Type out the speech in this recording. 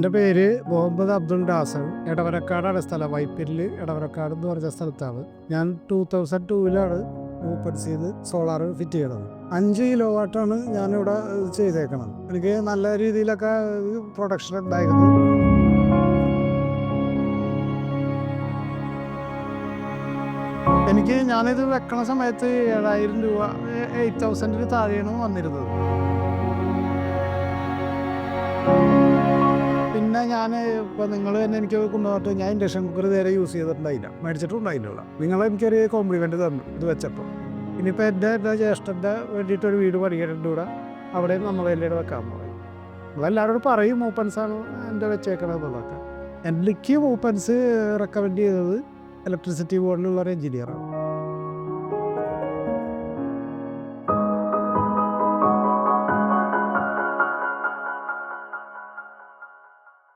എൻ്റെ പേര് മുഹമ്മദ് അബ്ദുൾ ഡാസൻ. എടവനക്കാടാണ് സ്ഥലം. വൈപ്പിരിൽ എടവനക്കാട് എന്ന് പറഞ്ഞ സ്ഥലത്താണ്. ഞാൻ 2002 മൂപ്പൻസിൽ സോളാർ ഫിറ്റ് ചെയ്യണത്. 5 കിലോ വാട്ടാണ് ഞാനിവിടെ ചെയ്തേക്കണത്. എനിക്ക് നല്ല രീതിയിലൊക്കെ പ്രൊഡക്ഷൻ ഉണ്ടായിരുന്നു. ഞാനിത് വെക്കണ സമയത്ത് 7,000 രൂപ 8,000 താഴെയാണ് വന്നിരുന്നത്. പിന്നെ ഇപ്പോൾ നിങ്ങൾ തന്നെ എനിക്ക് കൊണ്ടുപോയിട്ട് ഞാൻ ഇൻഡക്ഷൻ കുക്കർ നേരെ യൂസ് ചെയ്തിട്ടുണ്ടായില്ല, മേടിച്ചിട്ടുണ്ടായില്ല. നിങ്ങളെനിക്കൊരു കോംപ്ലിമെൻറ്റ് തന്നു ഇത് വെച്ചപ്പോൾ. ഇനിയിപ്പോൾ എൻ്റെ ജ്യേഷ്ഠൻ്റെ വേണ്ടിയിട്ടൊരു വീട് പണിയാനുണ്ട് ഇവിടെ. അവിടെയും നമ്മളെല്ലാം വെക്കാൻ പറയും. നമ്മളെല്ലാവരോടും പറയും മൂപ്പൻസാണ് എൻ്റെ വെച്ചേക്കണമെന്നുള്ളതൊക്കെ. എനിക്ക് മൂപ്പൻസ് റെക്കമെൻഡ് ചെയ്തത് ഇലക്ട്രിസിറ്റി ബോർഡിലുള്ള ഒരു എഞ്ചിനീയറാണ്.